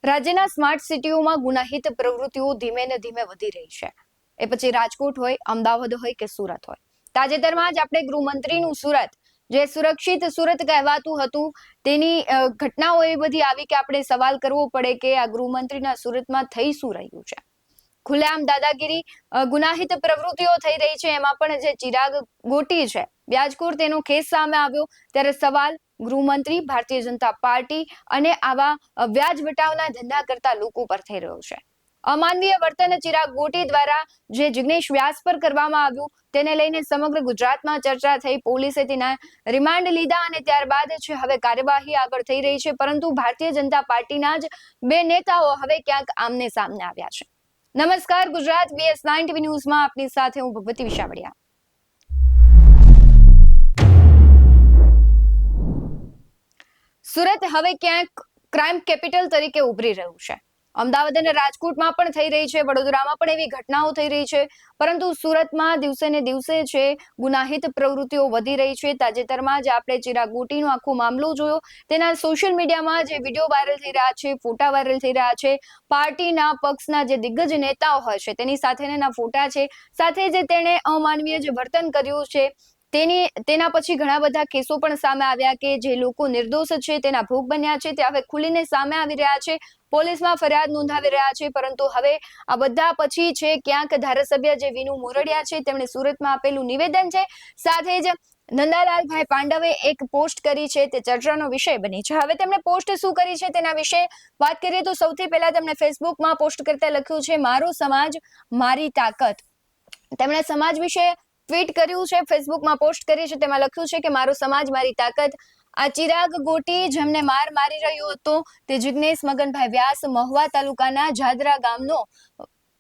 રાજ્યના સ્માર્ટ સિટીઓમાં ગુનાહિત પ્રવૃત્તિઓ ધીમે ને ધીમે વધી રહી છે. એ પછી રાજકોટ હોય, અમદાવાદ હોય કે સુરત હોય. તાજેતરમાં જ આપણે ગૃહમંત્રીનું સુરત, જે સુરક્ષિત સુરત કહેવાતું હતું, તેની ઘટનાઓ એ બધી આવી કે આપણે સવાલ કરવો પડે કે આ ગૃહમંત્રીના સુરતમાં થઈ શું રહ્યું છે. ખુલ્લેઆમ દાદાગીરી, ગુનાહિત પ્રવૃત્તિઓ થઈ રહી છે. એમાં પણ જે ચિરાગ ગોટી છે, વ્યાજખોર, તેનો કેસ સામે આવ્યો ત્યારે સવાલ ગૃહમંત્રી, ભારતીય જનતા પાર્ટી અને આવા વ્યાજ વટાવના ધંધા કરતા લોકો પર થઈ રહ્યો છે. અમાનવીય વર્તન ચિરાગ ગોટી દ્વારા જે જિગ્નેશ વ્યાસ પર કરવામાં આવ્યું, તેને લઈને સમગ્ર ગુજરાતમાં ચર્ચા થઈ. પોલીસે તેના રિમાન્ડ લીધા અને ત્યારબાદ છે હવે કાર્યવાહી આગળ થઈ રહી છે. પરંતુ ભારતીય જનતા પાર્ટીના જ બે નેતાઓ હવે ક્યાંક આમને સામને આવ્યા છે. નમસ્કાર, ગુજરાત VS9 TV ન્યૂઝમાં આપની સાથે હું ભગવતી વિશાવડિયા. સુરત હવે ક્યાંક ક્રાઇમ કેપિટલ તરીકે ઉભરી રહ્યું છે. અમદાવાદ અને રાજકોટમાં પણ થઈ રહી છે, વડોદરામાં પણ એવી ઘટનાઓ થઈ રહી છે. પરંતુ સુરતમાં દિવસે ને દિવસે છે ગુનાહિત પ્રવૃત્તિઓ વધી રહી છે. તાજેતરમાં જ આપણે ચિરાગ ગોટીનો આખો મામલો જોયો. તેના સોશિયલ મીડિયામાં જે વિડીયો વાયરલ થઈ રહ્યા છે, ફોટા વાયરલ થઈ રહ્યા છે, પાર્ટીના પક્ષના જે દિગ્ગજ નેતાઓ હોય છે તેની સાથેના ફોટા છે, સાથે જે તેણે અમાનવીય જે વર્તન કર્યું છે તેના પછી ઘણા બધા કેસો પણ સામે આવ્યા કે જે લોકો નિર્દોષ છે તેના ભોગ બન્યા છે તે હવે ખુલીને સામે આવી રહ્યા છે. પોલીસમાં ફરિયાદ નોંધાવી રહ્યા છે. પરંતુ હવે આ બધા પછી છે ક્યાંક ધારાસભ્ય જે વિનુ મોરડિયા છે તેમણે સુરતમાં આપેલું નિવેદન છે, સાથે જ નંદાલાલભાઈ પાંડવે એક પોસ્ટ કરી છે, તે ચર્ચાનો વિષય બની છે. હવે તેમણે પોસ્ટ શું કરી છે તેના વિશે વાત કરીએ તો સૌથી પહેલા તેમણે ફેસબુકમાં પોસ્ટ કરતા લખ્યું છે, મારો સમાજ મારી તાકાત. તેમણે સમાજ વિશે ટ્વીટ કર્યું છે, ફેસબુકમાં પોસ્ટ કરી છે. તેમાં લખ્યું છે કે મારો સમાજ મારી તાકાત. આ ચિરાગ ગોટી જેમને માર મારી રહ્યો હતો તે જિગ્નેશ મગનભાઈ વ્યાસ, મહુવા તાલુકાના જાદરા ગામનો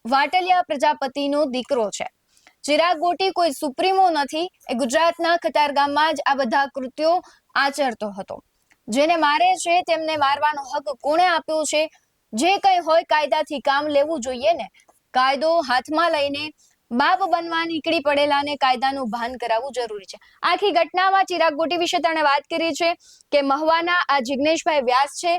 વાટલિયા પ્રજાપતિનો દીકરો છે. ચિરાગ ગોટી કોઈ સુપ્રીમો નથી. એ ગુજરાતના કતારગામમાં જ આ બધા કૃત્યો આચરતો હતો. જેને મારે છે તેમને મારવાનો હક કોણે આપ્યો છે? જે કંઈ હોય કાયદાથી કામ લેવું જોઈએ ને. કાયદો હાથમાં લઈને બાપ બનવા નીકળી પડેલાને કાયદાનું ભાન કરાવવું જરૂરી છે. આખી ઘટનામાં ચિરાગ ગોટી વિશે તેણે વાત કરી છે કે મહુવાના આ જિગ્નેશભાઈ વ્યાસ છે,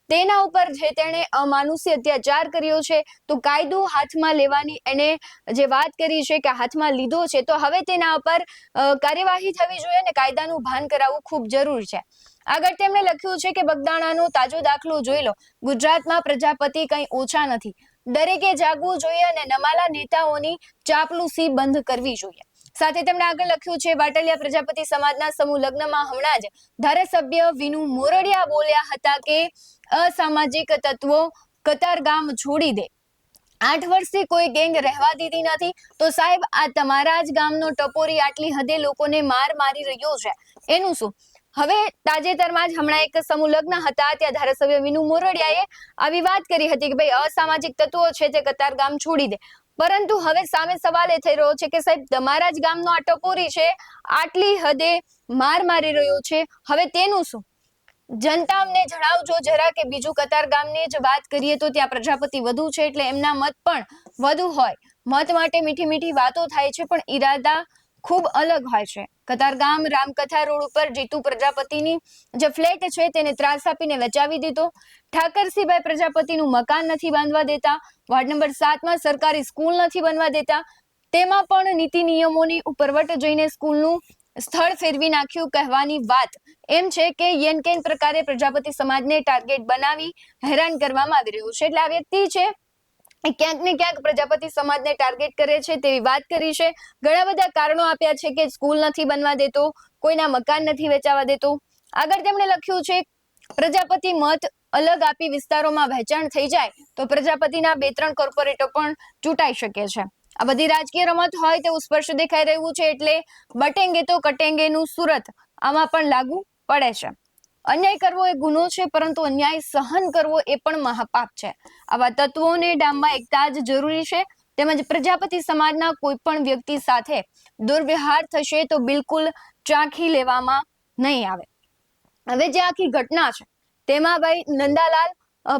તેના ઉપર જે તેણે અમાનુષી અત્યાચાર કર્યો છે, તો કાયદો હાથમાં લેવાની એને જે વાત કરી છે કે હાથમાં લીધો છે, તો હવે તેના ઉપર કાર્યવાહી થવી જોઈએ ને કાયદાનું ભાન કરાવવું ખૂબ જરૂરી છે. આગળ તેમણે લખ્યું છે કે બગદાણાનો તાજો દાખલો જોઈ લો. ગુજરાતમાં પ્રજાપતિ કંઈ ઓછા નથી. દરેકે જાગવું જોઈએ અને નમાલા નેતાઓની ચાપલુસી બંધ કરવી જોઈએ. સાથે તેમણે આગળ લખ્યું છે, વાટલિયા પ્રજાપતિ સમાજના સમૂહ લગ્નમાં હમણાં જ ધારાસભ્ય વિનુ મોરડિયા બોલ્યા હતા કે અસામાજિક તત્વો કતારગામ છોડી દે. 8 વર્ષથી કોઈ ગેંગ રહેવા દીધી નથી. તો સાહેબ, આ તમારા જ ગામનો ટપોરી આટલી હદે લોકોને માર મારી રહ્યો છે, એનું શું? હવે તાજેતરમાં જ હમણાં એક સમૂહ લગ્ન હતા, ત્યાં ધારાસભ્ય વિનુ મોરડિયાએ આવી વાત કરી હતી કે ભાઈ અસામાજિક તત્વો છે તે કતારગામ છોડી દે. પરંતુ હવે સામે સવાલ એ થઈ રહ્યો છે કે સાહેબ, તમારા જ ગામનો આ ટપોરી છે, આટલી હદે માર મારી રહ્યો છે, હવે તેનું શું? જનતા અમને જણાવજો જરા કે બીજું કતારગામની જ વાત કરીએ તો ત્યાં પ્રજાપતિ વધુ છે એટલે એમના મત પણ વધુ હોય. મત માટે મીઠી મીઠી વાતો થાય છે પણ ઈરાદા ખૂબ અલગ હોય છે. કતારગામ રામકથા રોડ ઉપર જીતુ પ્રજાપતિની જે ફ્લેટ છે તેને ત્રાસ આપીને વેચાવી દીધો. ઠાકરસિંહભાઈ પ્રજાપતિનું મકાન નથી બાંધવા દેતા. વોર્ડ નંબર 7માં સરકારી સ્કૂલ નથી બનવા દેતા. તેમાં પણ નીતિ નિયમોની ઉપરવટ જઈને સ્કૂલનું સ્થળ ફેરવી નાખ્યું. કહેવાની વાત એમ છે કે યેનકેન પ્રકારે પ્રજાપતિ સમાજને ટાર્ગેટ બનાવી હેરાન કરવામાં આવી રહ્યું છે. એટલે આ વ્યક્તિ છે ક્યાંક ને ક્યાંક પ્રજાપતિ સમાજને ટાર્ગેટ કરે છે તેવી વાત કરી છે. ઘણા બધા કારણો આપ્યા છે કે સ્કૂલ નથી બનવા દેતો, કોઈના મકાન નથી વેચાવા દેતો. આગળ તેમણે લખ્યું છે, પ્રજાપતિ મત અલગ આપી વિસ્તારોમાં વહેંચાણ થઈ જાય તો પ્રજાપતિના 2-3 કોર્પોરેટો પણ ચૂંટાઈ શકે છે. આ બધી રાજકીય રમત હોય તેવું સ્પષ્ટ દેખાઈ રહ્યું છે. એટલે બટેંગે તો કટેંગેનું સુરત આમાં પણ લાગુ પડે છે. અન્યાય કરવો એ ગુનો છે, પરંતુ અન્યાય સહન કરવો એ પણ મહાપાપ છે. આવા તત્વોને ડામમાં એકતા જ જરૂરી છે. તેમજ પ્રજાપતિ સમાજના કોઈ પણ વ્યક્તિ સાથે દુર્વ્યવહાર થશે તો બિલકુલ ચાખી લેવામાં નહીં આવે. હવે જે આખી ઘટના છે તેમાં ભાઈ નંદાલાલ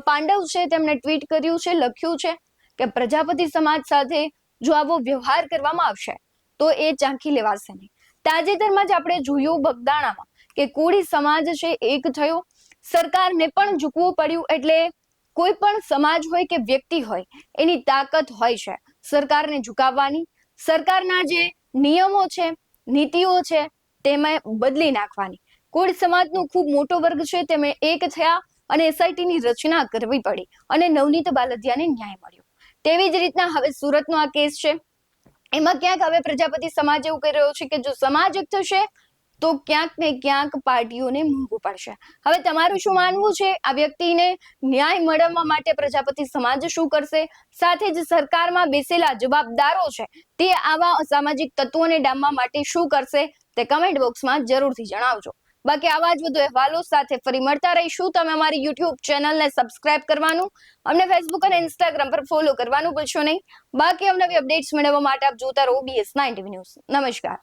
પાંડવ છે, તેમણે ટ્વીટ કર્યું છે, લખ્યું છે કે પ્રજાપતિ સમાજ સાથે જો આવો વ્યવહાર કરવામાં આવશે તો એ ચાખી લેવાશે નહીં. તાજેતરમાં જ આપણે જોયું બગદાણામાં કે કોળી સમાજ છે એક થયો, સરકારને પણ ઝૂકવું પડ્યું. એટલે કોઈ પણ સમાજ હોય કે વ્યક્તિ હોય એની તાકાત હોય છે સરકારને ઝુકાવવાની, સરકારના જે નિયમો છે, નીતિઓ છે તેમાં બદલી નાખવાની. કોળી સમાજનો ખૂબ મોટો વર્ગ છે તેમે એક થયા અને એસઆઈટીની રચના કરવી પડી અને નવનીત બાલદિયાને ન્યાય મળ્યો. તેવી જ રીતના હવે સુરતનો આ કેસ છે, એમાં ક્યાંક હવે પ્રજાપતિ સમાજ એવું કહી રહ્યો છે કે જો સમાજ એક થશે તો ક્યાંક ને ક્યાંક પાર્ટીઓને મૂંઘવું પડશે. હવે તમારું શું માનવું છે? આ વ્યક્તિને ન્યાય મળવા માટે પ્રજાપતિ સમાજ શું કરશે? સાથે જ સરકારમાં બેસેલા જવાબદારો છે તે આવા અસામાજિક તત્વોને ડામવા માટે શું કરશે તે કમેન્ટ બોક્સમાં જરૂરથી જણાવજો. બાકી આવા જ વધુ અહેવાલો સાથે ફરી મળતા રહીશું. તમે અમારી યુટ્યુબ ચેનલને સબસ્ક્રાઇબ કરવાનું, અમને ફેસબુક અને ઇન્સ્ટાગ્રામ પર ફોલો કરવાનું ભૂલશો નહીં. બાકી અવનવી અપડેટ્સ મેળવવા માટે આપ જોતા રહો BS19 ન્યૂઝ. નમસ્કાર.